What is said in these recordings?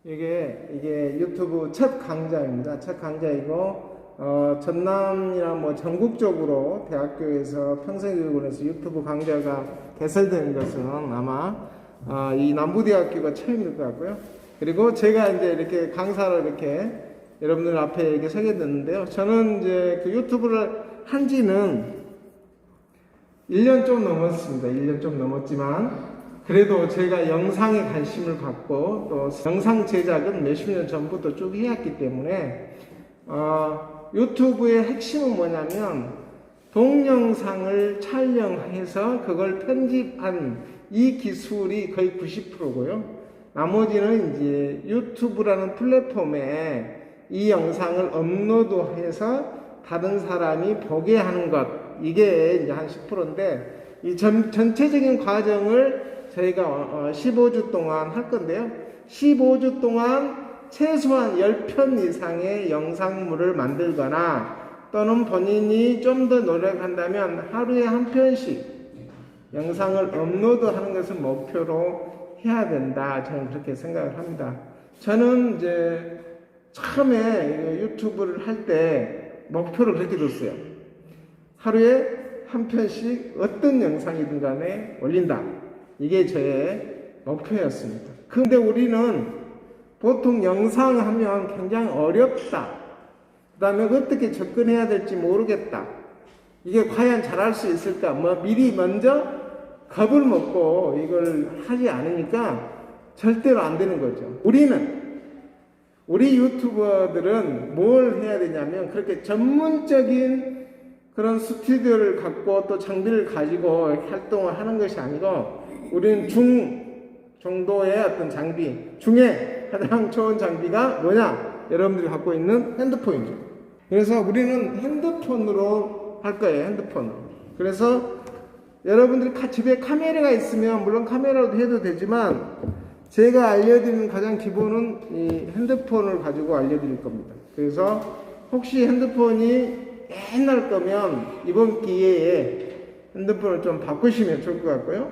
이게 유튜브 첫 강좌입니다. 첫 강좌이고, 전남이나 뭐 전국적으로 대학교에서 평생교육원에서 유튜브 강좌가 개설되는 것은 아마 이 남부대학교가 처음일 것 같고요. 그리고 제가 이제 이렇게 강사를 이렇게 여러분들 앞에 이렇게 서게 됐는데요. 저는 이제 그 유튜브를 한 지는 1년 좀 넘었습니다. 1년 좀 넘었지만, 그래도 제가 영상에 관심을 갖고 또 영상 제작은 몇십 년 전부터 쭉 해왔기 때문에 유튜브의 핵심은 뭐냐면 동영상을 촬영해서 그걸 편집한 이 기술이 거의 90%고요. 나머지는 이제 유튜브라는 플랫폼에 이 영상을 업로드해서 다른 사람이 보게 하는 것, 이게 이제 한 10%인데 이 전체적인 과정을 저희가 15주 동안 할 건데요. 15주 동안 최소한 10편 이상의 영상물을 만들거나 또는 본인이 좀 더 노력한다면 하루에 한 편씩 영상을 업로드하는 것을 목표로 해야 된다. 저는 그렇게 생각을 합니다. 저는 이제 처음에 유튜브를 할 때 목표를 그렇게 뒀어요. 하루에 한 편씩 어떤 영상이든 간에 올린다. 이게 저의 목표였습니다. 근데 우리는 보통 영상 하면 굉장히 어렵다. 그 다음에 어떻게 접근해야 될지 모르겠다. 이게 과연 잘할 수 있을까? 미리 먼저 겁을 먹고 이걸 하지 않으니까 절대로 안 되는 거죠. 우리 유튜버들은 뭘 해야 되냐면 그렇게 전문적인 그런 스튜디오를 갖고 또 장비를 가지고 활동을 하는 것이 아니고 우리는 정도의 어떤 장비 중에 가장 좋은 장비가 뭐냐? 여러분들이 갖고 있는 핸드폰이죠. 그래서 우리는 핸드폰으로 할 거예요. 핸드폰으로. 그래서 여러분들이 집에 카메라가 있으면 물론 카메라로 해도 되지만 제가 알려드리는 가장 기본은 이 핸드폰을 가지고 알려드릴 겁니다. 그래서 혹시 핸드폰이 옛날 거면 이번 기회에 핸드폰을 좀 바꾸시면 좋을 것 같고요.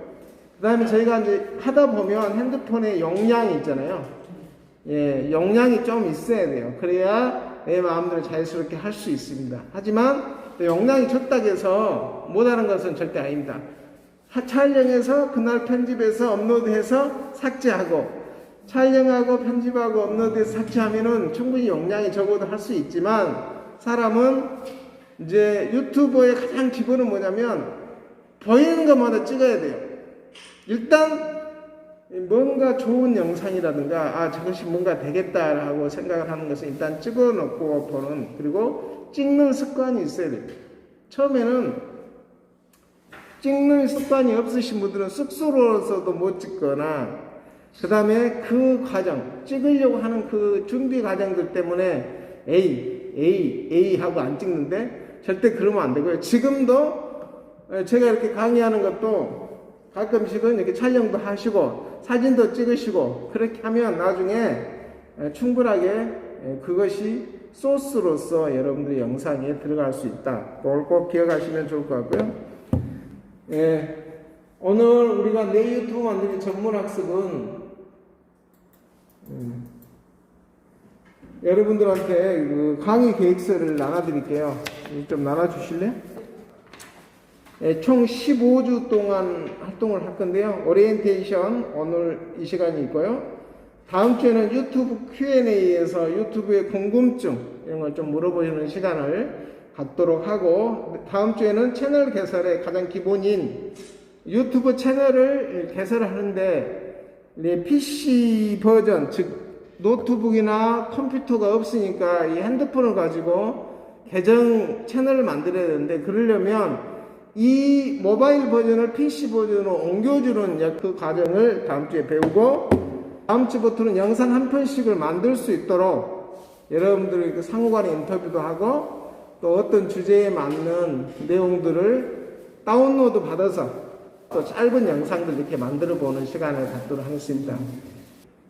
그 다음에 저희가 이제 하다 보면 핸드폰에 용량이 있잖아요. 예, 용량이 좀 있어야 돼요. 그래야 내 마음대로 자유스럽게 할 수 있습니다. 하지만 용량이 적다고 해서 못하는 것은 절대 아닙니다. 촬영해서 그날 편집해서 업로드해서 삭제하고 촬영하고 편집하고 업로드해서 삭제하면은 충분히 용량이 적어도 할 수 있지만 사람은 이제 유튜버의 가장 기본은 뭐냐면 보이는 것마다 찍어야 돼요. 일단 뭔가 좋은 영상이라든가 저것이 뭔가 되겠다라고 생각을 하는 것은 일단 찍어 놓고 보는, 그리고 찍는 습관이 있어야 돼요. 처음에는 찍는 습관이 없으신 분들은 쑥스러워서도 못 찍거나 그 다음에 그 과정, 찍으려고 하는 그 준비 과정들 때문에 에이 하고 안 찍는데 절대 그러면 안 되고요. 지금도 제가 이렇게 강의하는 것도 가끔씩은 이렇게 촬영도 하시고 사진도 찍으시고 그렇게 하면 나중에 충분하게 그것이 소스로서 여러분들의 영상에 들어갈 수 있다. 그걸 꼭 기억하시면 좋을 것 같고요. 오늘 우리가 내 유튜브 만들기 전문 학습은 여러분들한테 그 강의 계획서를 나눠드릴게요. 좀 나눠주실래요? 총 15주 동안 활동을 할 건데요. 오리엔테이션 오늘 이 시간이 있고요. 다음 주에는 유튜브 Q&A에서 유튜브의 궁금증 이런 걸 좀 물어보시는 시간을 갖도록 하고, 다음 주에는 채널 개설의 가장 기본인 유튜브 채널을 개설하는데 PC 버전, 즉 노트북이나 컴퓨터가 없으니까 이 핸드폰을 가지고 계정 채널을 만들어야 되는데, 그러려면 이 모바일 버전을 PC 버전으로 옮겨주는 그 과정을 다음 주에 배우고, 다음 주부터는 영상 한 편씩을 만들 수 있도록 여러분들의 상호간의 인터뷰도 하고 또 어떤 주제에 맞는 내용들을 다운로드 받아서 또 짧은 영상들 이렇게 만들어 보는 시간을 갖도록 하겠습니다.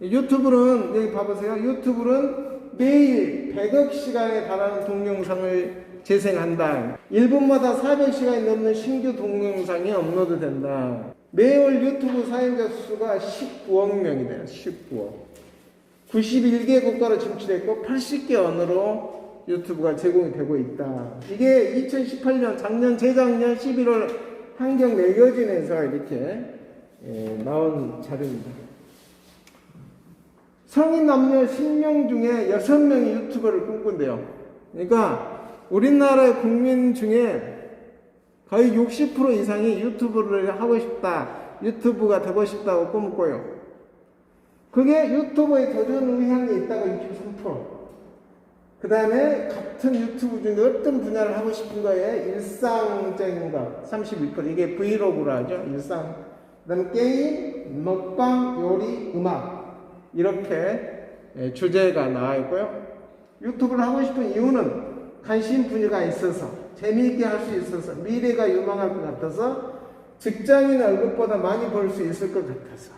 유튜브는 여기 봐보세요. 유튜브는 매일 100억 시간에 달하는 동영상을 재생한다. 1분마다 400시간이 넘는 신규 동영상이 업로드 된다. 매월 유튜브 사용자 수가 19억 명이 돼요. 19억. 91개 국가로 진출했고 80개 언어로 유튜브가 제공이 되고 있다. 이게 2018년 작년 재작년 11월 환경 매거진에서 이렇게 나온 자료입니다. 성인 남녀 10명 중에 6명이 유튜버를 꿈꾼대요. 그러니까 우리나라 국민 중에 거의 60% 이상이 유튜브를 하고 싶다, 유튜브가 되고 싶다고 꿈꿔요. 그게 유튜버에 도전 의향이 있다고 63%. 그 다음에 같은 유튜브 중에 어떤 분야를 하고 싶은 거에 일상적인 거 32%. 이게 브이로그로 하죠. 일상. 그 다음에 게임, 먹방, 요리, 음악. 이렇게 주제가 나와 있고요. 유튜브를 하고 싶은 이유는 관심 분야가 있어서, 재미있게 할 수 있어서, 미래가 유망할 것 같아서, 직장인 월급보다 많이 벌 수 있을 것 같아서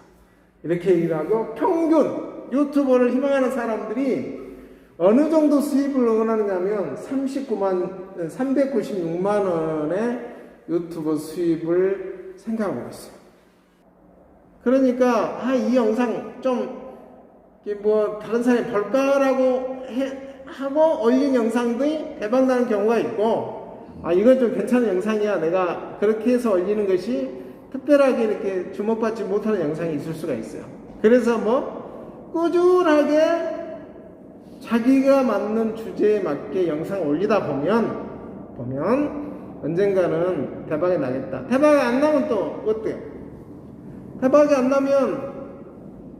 이렇게 얘기를 하고, 평균 유튜버를 희망하는 사람들이 어느 정도 수입을 원하느냐면 396만 원의 유튜버 수입을 생각하고 있어요. 그러니까 이 영상 좀 뭐 다른 사람이 볼까라고 하고 올린 영상들이 대박나는 경우가 있고, 이건 좀 괜찮은 영상이야, 내가 그렇게 해서 올리는 것이 특별하게 이렇게 주목받지 못하는 영상이 있을 수가 있어요. 그래서 뭐 꾸준하게 자기가 맞는 주제에 맞게 영상을 올리다 보면 언젠가는 대박이 나겠다. 대박이 안 나면 또 어때요? 대박이 안 나면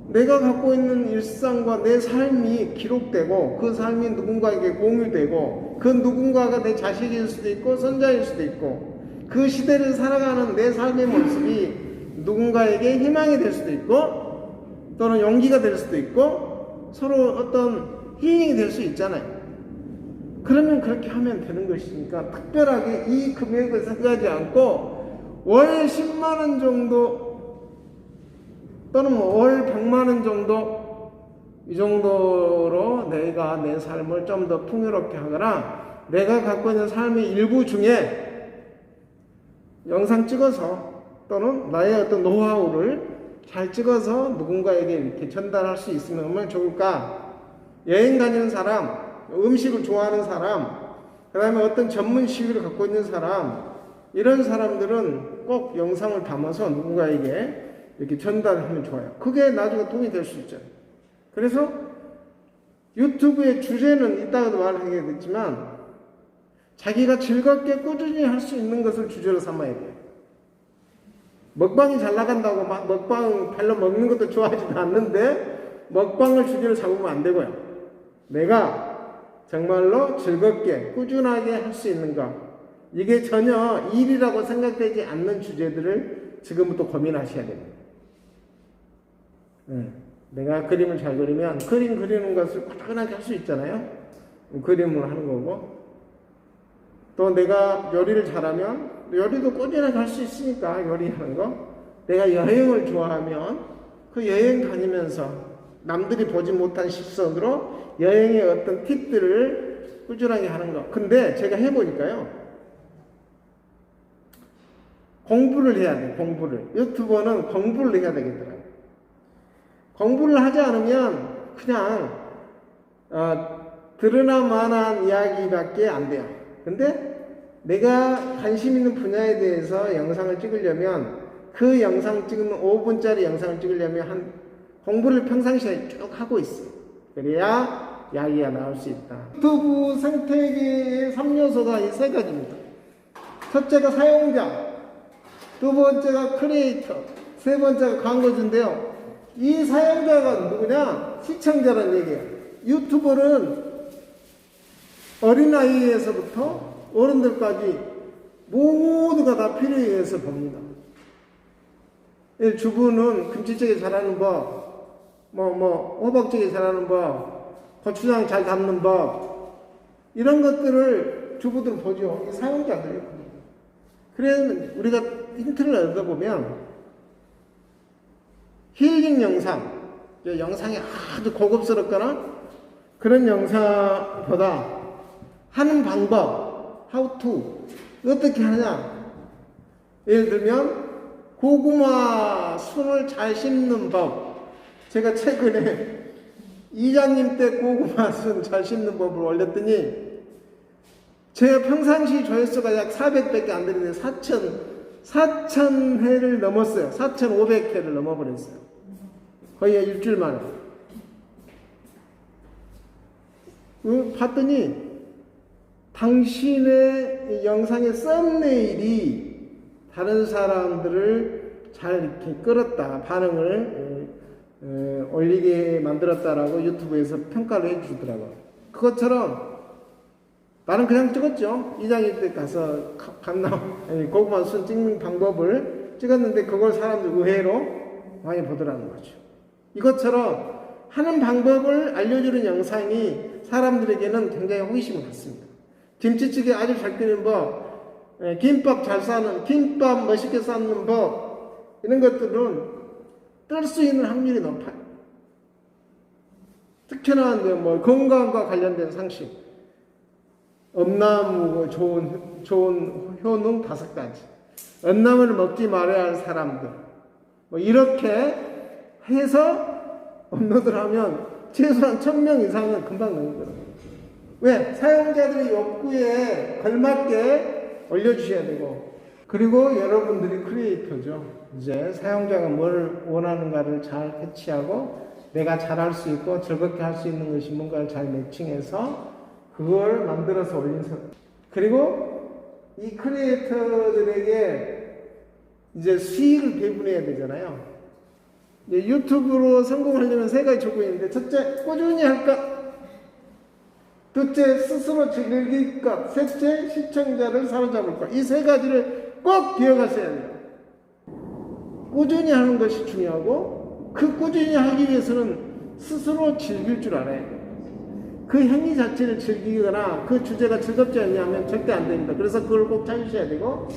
내가 갖고 있는 일상과 내 삶이 기록되고 그 삶이 누군가에게 공유되고 그 누군가가 내 자식일 수도 있고 손자일 수도 있고 그 시대를 살아가는 내 삶의 모습이 누군가에게 희망이 될 수도 있고 또는 용기가 될 수도 있고 서로 어떤 힐링이 될 수 있잖아요. 그러면 그렇게 하면 되는 것이니까 특별하게 이 금액을 생각하지 않고 월 10만 원 정도 또는 월 100만 원 정도 이 정도로 내가 내 삶을 좀 더 풍요롭게 하거나 내가 갖고 있는 삶의 일부 중에 영상 찍어서 또는 나의 어떤 노하우를 잘 찍어서 누군가에게 이렇게 전달할 수 있으면 얼마나 좋을까. 여행 다니는 사람, 음식을 좋아하는 사람, 그 다음에 어떤 전문 시위를 갖고 있는 사람, 이런 사람들은 꼭 영상을 담아서 누군가에게 이렇게 전달하면 좋아요. 그게 나중에 도움이 될 수 있잖아요. 그래서 유튜브의 주제는 이따가도 말하게 됐지만 자기가 즐겁게 꾸준히 할 수 있는 것을 주제로 삼아야 돼요. 먹방이 잘 나간다고 막 먹방 별로 먹는 것도 좋아하지도 않는데 먹방을 주제로 잡으면 안 되고요. 내가 정말로 즐겁게 꾸준하게 할 수 있는 것, 이게 전혀 일이라고 생각되지 않는 주제들을 지금부터 고민하셔야 됩니다. 내가 그림을 잘 그리면 그림 그리는 것을 꾸준하게 할 수 있잖아요. 그림을 하는 거고, 또 내가 요리를 잘하면 요리도 꾸준하게 할 수 있으니까 요리하는 거. 내가 여행을 좋아하면 그 여행 다니면서 남들이 보지 못한 시선으로 여행의 어떤 팁들을 꾸준하게 하는 거. 근데 제가 해보니까요, 공부를 해야 돼. 공부를. 유튜버는 공부를 해야 되겠더라고요. 공부를 하지 않으면 그냥 드러나만한 이야기밖에 안 돼요. 근데 내가 관심 있는 분야에 대해서 영상을 찍으려면 그 영상 찍는 5분짜리 영상을 찍으려면 공부를 평상시에 쭉 하고 있어요. 그래야 이야기가 나올 수 있다. 유튜브 생태계의 3요소가 이 세 가지입니다. 첫째가 사용자, 두 번째가 크리에이터, 세 번째가 광고주인데요. 이 사용자가 누구냐? 시청자라는 얘기예요. 유튜버는 어린아이에서부터 어른들까지 모두가 다 필요에 의해서 봅니다. 주부는 김치찌개 잘하는 법, 호박찌개 잘하는 법, 고추장 잘 담는 법, 이런 것들을 주부들은 보죠. 이 사용자들이 봅니다. 그래서 우리가 힌트를 얻어보면 힐링 영상, 영상이 아주 고급스럽거나 그런 영상보다 하는 방법, how to, 어떻게 하냐. 예를 들면 고구마 순을 잘 씹는 법. 제가 최근에 이장님 때 고구마 순 잘 씹는 법을 올렸더니 제 평상시 조회수가 약 400밖에 안 되는데 4,000회를 넘었어요. 4,500회를 넘어버렸어요. 거의 일주일 만에. 봤더니 당신의 영상의 썸네일이 다른 사람들을 잘 이렇게 끌었다, 반응을 올리게 만들었다라고 유튜브에서 평가를 해주더라고요. 그것처럼 나는 그냥 찍었죠. 이장님 때 가서 고구마 순 찍는 방법을 찍었는데 그걸 사람들 의외로 많이 보더라는 거죠. 이것처럼 하는 방법을 알려주는 영상이 사람들에게는 굉장히 호기심을 갖습니다. 김치찌개 아주 잘 끓이는 법, 김밥 잘 싸는, 김밥 멋있게 싸는 법, 이런 것들은 뜰 수 있는 확률이 높아요. 특히나 뭐 건강과 관련된 상식, 엄나무 좋은 효능 5가지, 엄나무를 먹지 말아야 할 사람들, 뭐 이렇게 해서 업로드를 하면 최소한 1000명 이상은 금방 넘거든요. 왜? 사용자들의 욕구에 걸맞게 올려주셔야 되고, 그리고 여러분들이 크리에이터죠. 이제 사용자가 뭘 원하는가를 잘 캐치하고 내가 잘할 수 있고 즐겁게 할 수 있는 것이 뭔가를 잘 매칭해서 그걸 만들어서 올린 사람. 그리고 이 크리에이터들에게 이제 수익을 배분해야 되잖아요. 이제 유튜브로 성공하려면 3가지 조건이 있는데, 첫째, 꾸준히 할까? 둘째, 스스로 즐길까? 셋째, 시청자를 사로잡을까? 이 3가지를 꼭 기억하셔야 돼요. 꾸준히 하는 것이 중요하고, 그 꾸준히 하기 위해서는 스스로 즐길 줄 알아야 돼요. 그 행위 자체를 즐기거나 그 주제가 즐겁지 않냐면 절대 안 됩니다. 그래서 그걸 꼭 찾으셔야 되고,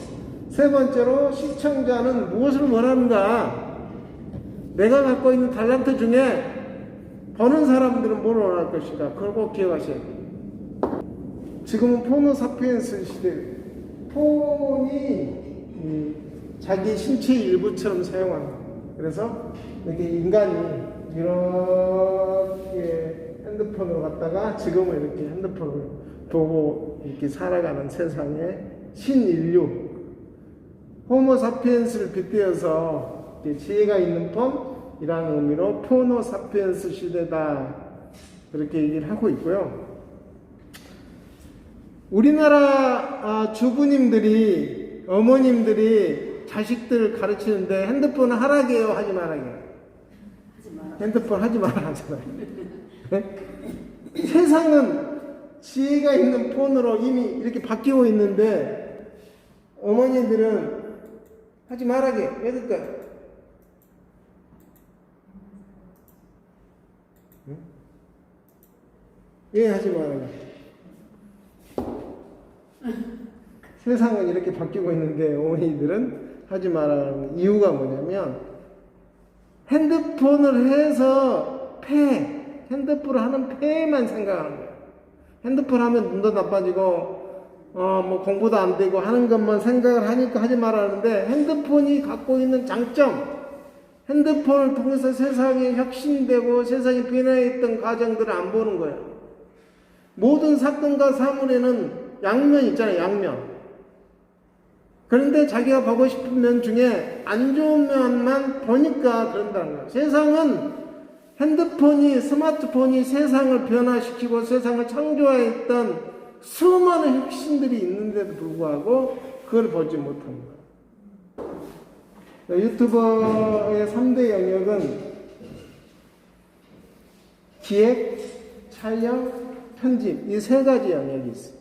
세 번째로 시청자는 무엇을 원하는가? 내가 갖고 있는 탤런트 중에 보는 사람들은 뭘 원할 것인가? 그걸 꼭 기억하셔야 돼요. 지금은 포노 사피엔스 시대, 폰이 자기 신체 일부처럼 사용하는 거예요. 그래서 이렇게 인간이 이렇게 핸드폰으로 갔다가 지금은 이렇게 핸드폰을 보고 이렇게 살아가는 세상의 신인류, 호모 사피엔스를 빗대어서 지혜가 있는 폰이라는 의미로 포노 사피엔스 시대다, 그렇게 얘기를 하고 있고요. 우리나라 주부님들이, 어머님들이 자식들을 가르치는데 핸드폰을 하라게 해요, 하지 말라게 해요? 핸드폰 하지 말라 하잖아요. 네? 세상은 지혜가 있는 폰으로 이미 이렇게 바뀌고 있는데 어머니들은 하지 말라게 해요. 왜 그럴까요? 응? 왜 하지 말라게 해요? 세상은 이렇게 바뀌고 있는데 어머니들은 하지 말라는 이유가 뭐냐면, 핸드폰을 해서 핸드폰을 하는 폐만 생각하는 거예요. 핸드폰 하면 눈도 나빠지고 뭐 공부도 안 되고 하는 것만 생각을 하니까 하지 말라는데, 핸드폰이 갖고 있는 장점, 핸드폰을 통해서 세상이 혁신되고 세상이 변화했던 과정들을 안 보는 거예요. 모든 사건과 사물에는 양면 있잖아요, 양면. 그런데 자기가 보고 싶은 면 중에 안 좋은 면만 보니까 그런다는 거예요. 세상은 핸드폰이, 스마트폰이 세상을 변화시키고 세상을 창조했던 수많은 혁신들이 있는데도 불구하고 그걸 보지 못한 거예요. 유튜버의 3대 영역은 기획, 촬영, 편집, 이 3가지 영역이 있어요.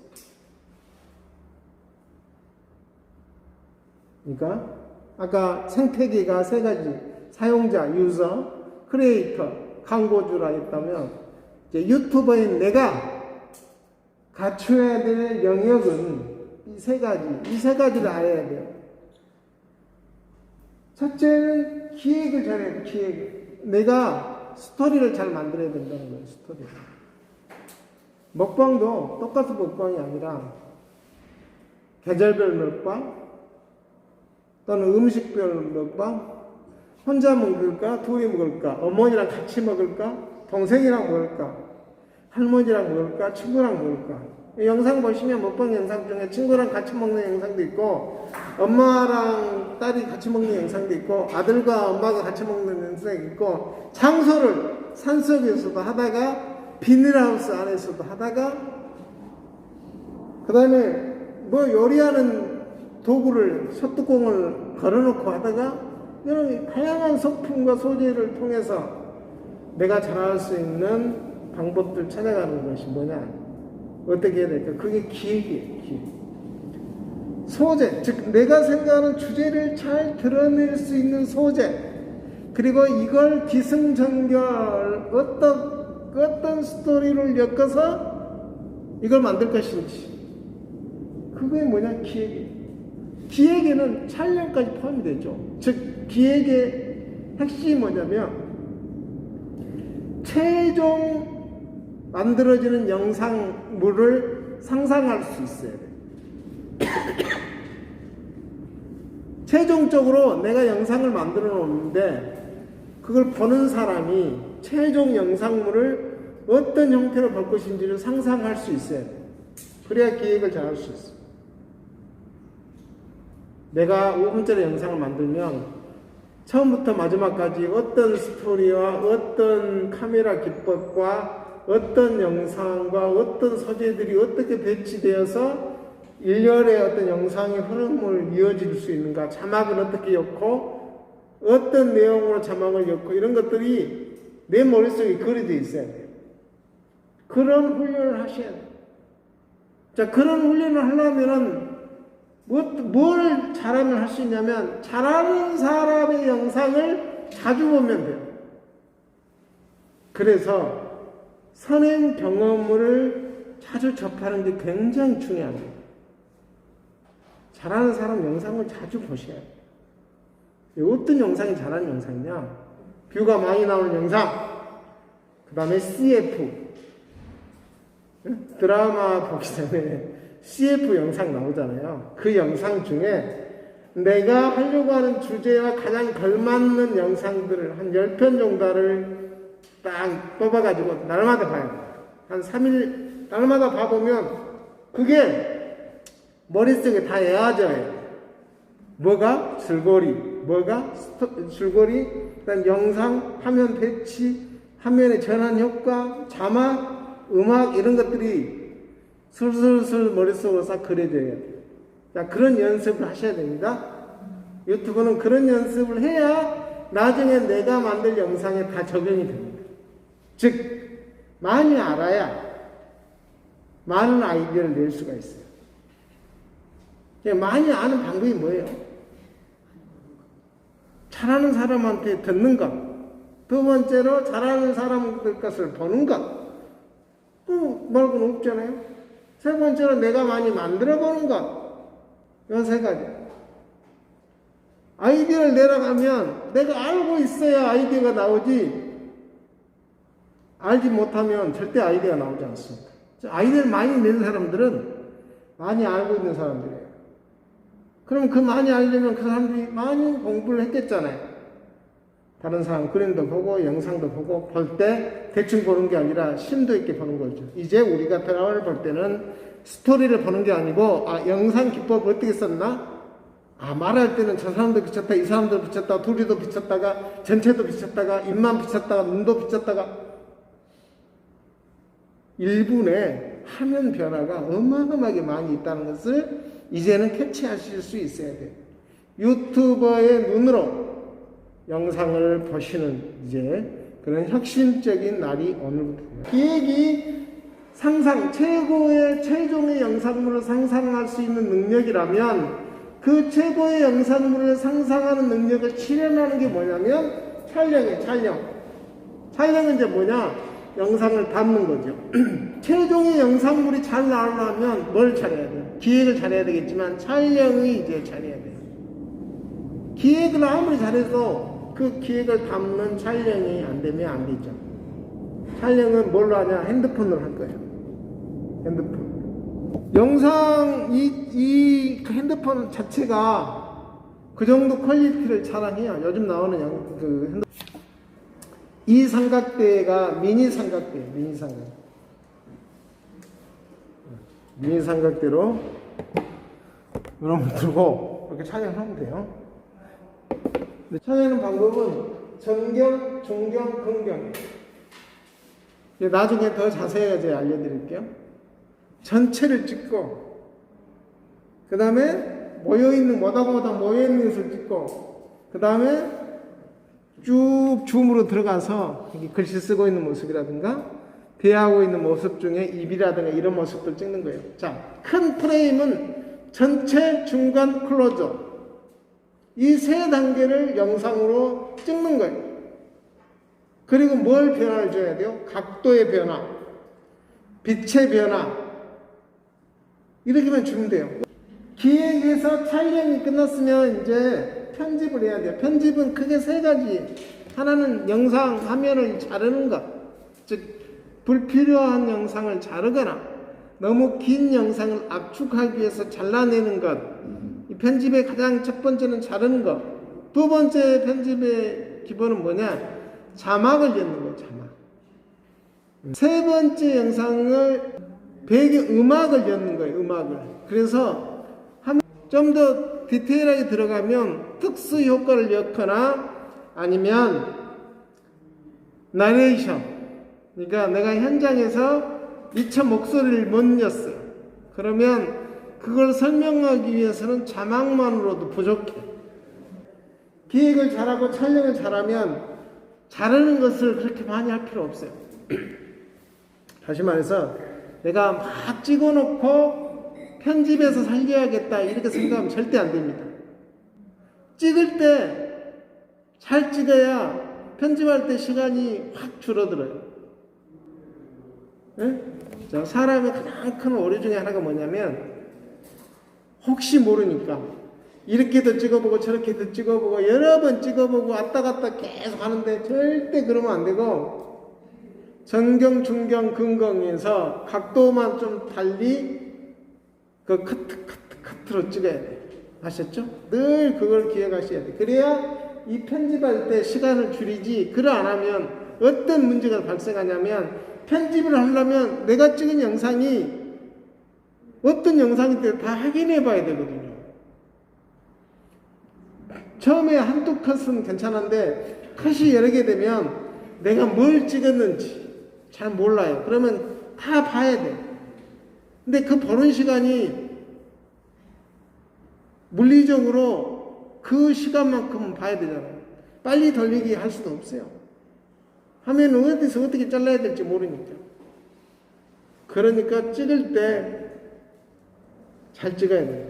그러니까 아까 생태계가 3가지, 사용자, 유저, 크리에이터, 광고주라 했다면, 이제 유튜버인 내가 갖춰야 될 영역은 이 3가지, 이 3가지를 알아야 돼요. 첫째는 기획을 잘해야 돼요. 기획을. 내가 스토리를 잘 만들어야 된다는 거예요. 스토리. 먹방도 똑같은 먹방이 아니라 계절별 먹방, 또는 음식별 먹방, 혼자 먹을까, 둘이 먹을까, 어머니랑 같이 먹을까, 동생이랑 먹을까? 할머니랑 먹을까? 친구랑 먹을까? 이 영상 보시면 먹방 영상 중에 친구랑 같이 먹는 영상도 있고, 엄마랑 딸이 같이 먹는 영상도 있고, 아들과 엄마가 같이 먹는 영상이 있고, 장소를 산속에서도 하다가, 비닐하우스 안에서도 하다가, 그 다음에 뭐 요리하는 도구를, 솥뚜껑을 걸어놓고 하다가, 이런 다양한 소품과 소재를 통해서 내가 잘할 수 있는 방법들 찾아가는 것이 뭐냐? 어떻게 해야 될까? 그게 기획이에요, 기획. 소재, 즉 내가 생각하는 주제를 잘 드러낼 수 있는 소재, 그리고 이걸 기승전결 어떤 스토리를 엮어서 이걸 만들 것인지, 그게 뭐냐? 기획이에요. 기획에는 촬영까지 포함이 되죠. 즉 기획의 핵심이 뭐냐면 최종 만들어지는 영상물을 상상할 수 있어야 돼요. 최종적으로 내가 영상을 만들어 놓는데 그걸 보는 사람이 최종 영상물을 어떤 형태로 볼 것인지를 상상할 수 있어야 돼요. 그래야 기획을 잘 할 수 있어요. 내가 5분짜리 영상을 만들면 처음부터 마지막까지 어떤 스토리와 어떤 카메라 기법과 어떤 영상과 어떤 소재들이 어떻게 배치되어서 일렬의 어떤 영상의 흐름을 이어질 수 있는가, 자막은 어떻게 엮고 어떤 내용으로 자막을 엮고, 이런 것들이 내 머릿속에 그려져 있어야 돼요. 그런 훈련을 하셔야 돼요. 자, 그런 훈련을 하려면은 뭘 잘하면 할 수 있냐면, 잘하는 사람의 영상을 자주 보면 돼요. 그래서 선행 경험을 자주 접하는 게 굉장히 중요합니다. 잘하는 사람 영상을 자주 보셔야 돼요. 어떤 영상이 잘하는 영상이냐? 뷰가 많이 나오는 영상, 그 다음에 CF, 드라마 보기 전에 CF 영상 나오잖아요. 그 영상 중에 내가 하려고 하는 주제와 가장 걸맞는 영상들을 한 10편 정도를 딱 뽑아가지고 날마다 봐요. 한 3일 날마다 봐보면 그게 머릿속에 다 외워져요. 뭐가 줄거리, 줄거리, 그다음 영상, 화면 배치, 화면의 전환 효과, 자막, 음악, 이런 것들이 술술술 머릿속으로 싹 그려져야 돼요. 자, 그런 연습을 하셔야 됩니다. 유튜브는 그런 연습을 해야 나중에 내가 만들 영상에 다 적용이 됩니다. 즉, 많이 알아야 많은 아이디어를 낼 수가 있어요. 많이 아는 방법이 뭐예요? 잘하는 사람한테 듣는 것. 두 번째로 잘하는 사람들 것을 보는 것. 말고는 없잖아요. 세 번째로 내가 많이 만들어보는 것. 이 세 가지. 아이디어를 내려가면 내가 알고 있어야 아이디어가 나오지, 알지 못하면 절대 아이디어가 나오지 않습니다. 아이디어를 많이 내는 사람들은 많이 알고 있는 사람들이에요. 그럼 그 많이 알려면 그 사람들이 많이 공부를 했겠잖아요. 다른 사람 그림도 보고 영상도 보고, 볼 때 대충 보는 게 아니라 심도 있게 보는 거죠. 이제 우리가 드라마를 볼 때는 스토리를 보는 게 아니고, 영상 기법 어떻게 썼나? 말할 때는 저 사람도 비쳤다, 이 사람도 비쳤다, 둘이도 비쳤다가, 전체도 비쳤다가, 입만 비쳤다가, 눈도 비쳤다가, 1분에 화면 변화가 어마어마하게 많이 있다는 것을 이제는 캐치하실 수 있어야 돼요. 유튜버의 눈으로 영상을 보시는 이제 그런 혁신적인 날이 오늘부터예요. 기획이 최고의 영상물을 상상할 수 있는 능력이라면, 그 최고의 영상물을 상상하는 능력을 실현하는 게 뭐냐면 촬영이에요. 촬영은 이제 뭐냐? 영상을 담는 거죠. 최종의 영상물이 잘 나오려면 뭘 잘해야 돼요? 기획을 잘해야 되겠지만 촬영이 이제 잘해야 돼요. 기획을 아무리 잘해도 그 기획을 담는 촬영이 안 되면 안 되죠. 촬영은 뭘로 하냐? 핸드폰으로 할 거예요. 핸드폰. 영상, 이 핸드폰 자체가 그 정도 퀄리티를 자랑해요. 요즘 나오는 핸드폰. 이 삼각대가 미니 삼각대예요. 미니 삼각대. 미니 삼각대로 여러분 들고 이렇게 촬영하면 돼요. 근데 촬영하는 방법은 전경, 중경, 근경이에요. 나중에 더 자세하게 알려드릴게요. 전체를 찍고, 그 다음에 모여있는, 모닥모닥 모여있는 것을 찍고, 그 다음에 쭉 줌으로 들어가서 글씨 쓰고 있는 모습이라든가, 대하고 있는 모습 중에 입이라든가 이런 모습들 찍는 거예요. 자, 큰 프레임은 전체, 중간, 클로저. 이 세 단계를 영상으로 찍는 거예요. 그리고 뭘 변화를 줘야 돼요? 각도의 변화, 빛의 변화. 이렇게만 주면 돼요. 기획에서 촬영이 끝났으면 이제 편집을 해야 돼요. 편집은 크게 세 가지. 하나는 영상 화면을 자르는 것. 즉, 불필요한 영상을 자르거나 너무 긴 영상을 압축하기 위해서 잘라내는 것. 이 편집의 가장 첫 번째는 자르는 것. 두 번째 편집의 기본은 뭐냐? 자막을 넣는 거예요. 자막. 세 번째 영상을 배경 음악을 넣는 거예요. 음악을. 그래서 좀 더 디테일하게 들어가면 특수 효과를 넣거나 아니면 나레이션. 그러니까 내가 현장에서 미처 목소리를 못 냈어요. 그러면 그걸 설명하기 위해서는 자막만으로도 부족해. 기획을 잘하고 촬영을 잘하면 자르는 것을 그렇게 많이 할 필요 없어요. 다시 말해서 내가 막 찍어놓고 편집해서 살려야겠다 이렇게 생각하면 절대 안 됩니다. 찍을 때 잘 찍어야 편집할 때 시간이 확 줄어들어요. 네? 자, 사람의 가장 큰 오류 중에 하나가 뭐냐면 혹시 모르니까 이렇게도 찍어보고 저렇게도 찍어보고 여러 번 찍어보고 왔다 갔다 계속 하는데 절대 그러면 안 되고 전경, 중경, 근경에서 각도만 좀 달리 그 커트로 찍어야 돼요. 아셨죠? 늘 그걸 기억하셔야 돼요. 그래야 이 편집할 때 시간을 줄이지 그걸 안 하면 어떤 문제가 발생하냐면 편집을 하려면 내가 찍은 영상이 어떤 영상인지 다 확인해 봐야 되거든요. 처음에 한두 컷은 괜찮은데 컷이 여러 개 되면 내가 뭘 찍었는지 잘 몰라요. 그러면 다 봐야 돼. 근데 그 보는 시간이 물리적으로 그 시간만큼은 봐야 되잖아요. 빨리 돌리기 할 수도 없어요. 화면을 어디서 어떻게 잘라야 될지 모르니까. 그러니까 찍을 때 잘 찍어야 돼요.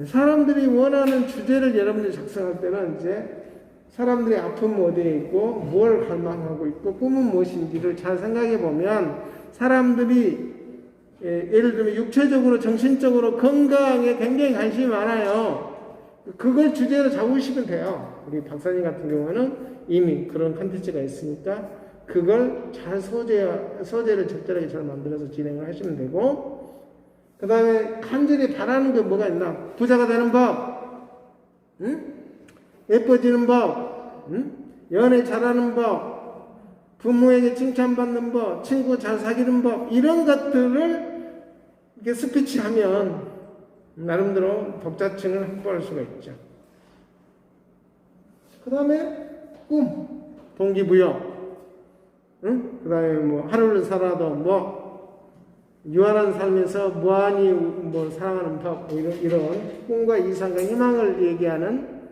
사람들이 원하는 주제를 여러분들이 작성할 때는 이제 사람들의 아픔은 어디에 있고 뭘 갈망하고 있고 꿈은 무엇인지를 잘 생각해 보면 사람들이 예를 들면 육체적으로 정신적으로 건강에 굉장히 관심이 많아요. 그걸 주제로 잡으시면 돼요. 우리 박사님 같은 경우는 이미 그런 컨텐츠가 있으니까 그걸 잘 소재를 적절하게 잘 만들어서 진행을 하시면 되고, 그 다음에 간절히 바라는 게 뭐가 있나? 부자가 되는 법, 응? 예뻐지는 법, 응? 연애 잘하는 법, 부모에게 칭찬받는 법, 친구 잘 사귀는 법, 이런 것들을 이렇게 스피치하면 나름대로 독자층을 확보할 수가 있죠. 그 다음에 꿈, 동기부여, 응? 그 다음에 뭐 하루를 살아도 뭐 유한한 삶에서 무한히 뭐 사랑하는 법, 뭐 이런 꿈과 이상과 희망을 얘기하는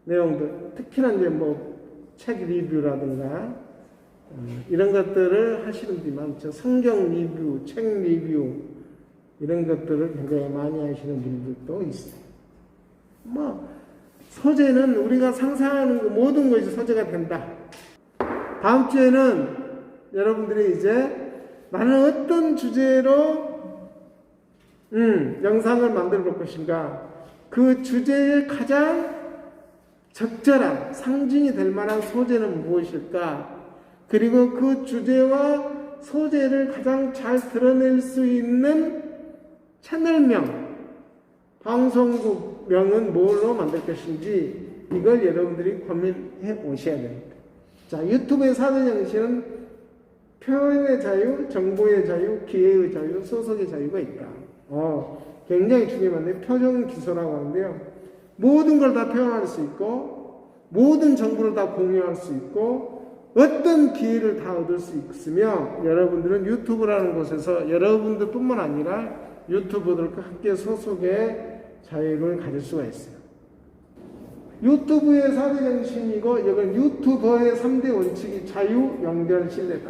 내용들, 특히나 이제 뭐 책 리뷰라든가 이런 것들을 하시는 분이 많죠. 성경 리뷰, 책 리뷰 이런 것들을 굉장히 많이 하시는 분들도 있어요. 뭐 소재는 우리가 상상하는 모든 것이 소재가 된다. 다음 주에는 여러분들이 이제 나는 어떤 주제로 영상을 만들어 볼 것인가, 그 주제의 가장 적절한 상징이 될 만한 소재는 무엇일까, 그리고 그 주제와 소재를 가장 잘 드러낼 수 있는 채널명, 방송국명은 뭘로 만들 것인지 이걸 여러분들이 고민해 오셔야 됩니다. 자, 유튜브의 사전 형식은 표현의 자유, 정보의 자유, 기회의 자유, 소속의 자유가 있다. 굉장히 중요한데 표정 기소라고 하는데요. 모든 걸 다 표현할 수 있고 모든 정보를 다 공유할 수 있고 어떤 기회를 다 얻을 수 있으며 여러분들은 유튜브라는 곳에서 여러분들뿐만 아니라 유튜버들과 함께 소속의 자유를 가질 수가 있어요. 유튜브의 사대 정신이고 이건 유튜버의 3대 원칙이 자유, 연결, 신뢰다.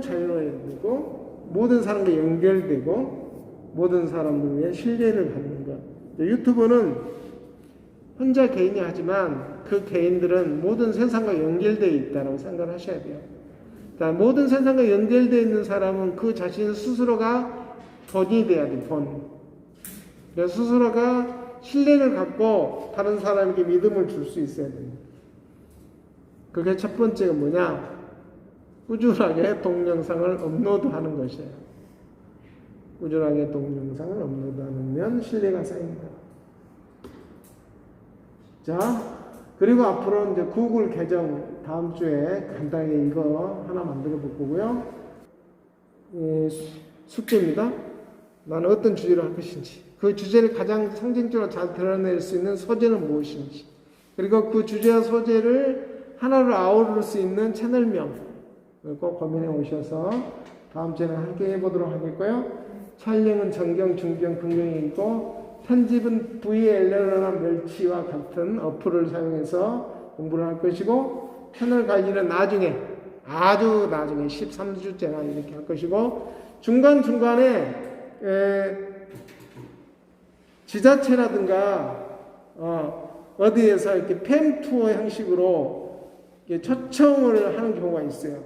자유로워야 되고 모든 사람과 연결되고 모든 사람들의 신뢰를 받는 것. 유튜버는 혼자 개인이 하지만 그 개인들은 모든 세상과 연결되어 있다고 생각을 하셔야 돼요. 그러니까 모든 세상과 연결되어 있는 사람은 그 자신 스스로가 본이 돼야 돼, 본. 그래서 스스로가 신뢰를 갖고 다른 사람에게 믿음을 줄 수 있어야 됩니다. 그게 첫 번째가 뭐냐? 꾸준하게 동영상을 업로드하는 것이에요. 꾸준하게 동영상을 업로드하면 신뢰가 쌓입니다. 자, 그리고 앞으로 이제 구글 계정 다음 주에 간단하게 이거 하나 만들어 볼 거고요. 숙제입니다. 나는 어떤 주제로 할 것인지, 그 주제를 가장 상징적으로 잘 드러낼 수 있는 소재는 무엇인지, 그리고 그 주제와 소재를 하나로 아우를 수 있는 채널명 꼭 고민해 오셔서 다음 주에는 함께 해보도록 하겠고요. 촬영은 정경, 중경, 긍정이고 편집은 VLL나 멸치와 같은 어플을 사용해서 공부를 할 것이고 채널 관리는 나중에 아주 나중에 13주째나 이렇게 할 것이고 중간중간에 지자체라든가 어디에서 이렇게 팸투어 형식으로 이렇게 초청을 하는 경우가 있어요.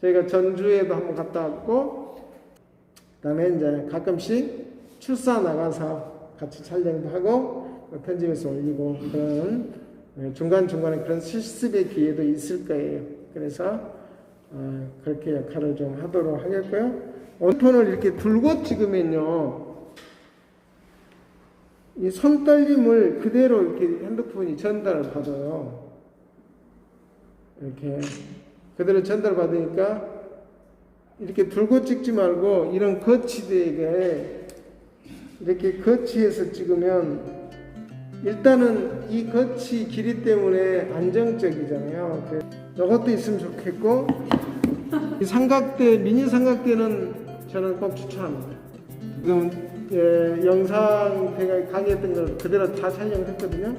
저희가 전주에도 한번 갔다 왔고 그다음에 이제 가끔씩 출사 나가서 같이 촬영도 하고 편집해서 올리고 그런 중간중간에 그런 실습의 기회도 있을 거예요. 그래서 그렇게 역할을 좀 하도록 하겠고요. 핸드폰을 이렇게 들고 찍으면요, 이 손떨림을 그대로 이렇게 핸드폰이 전달을 받아요. 이렇게 그대로 전달받으니까 이렇게 들고 찍지 말고 이런 거치대에 이렇게 거치해서 찍으면 일단은 이 거치 길이 때문에 안정적이잖아요. 이것도 있으면 좋겠고 이 삼각대, 미니 삼각대는 저는 꼭 추천합니다. 지금 영상 제가 강의했던 걸 그대로 다 촬영했거든요.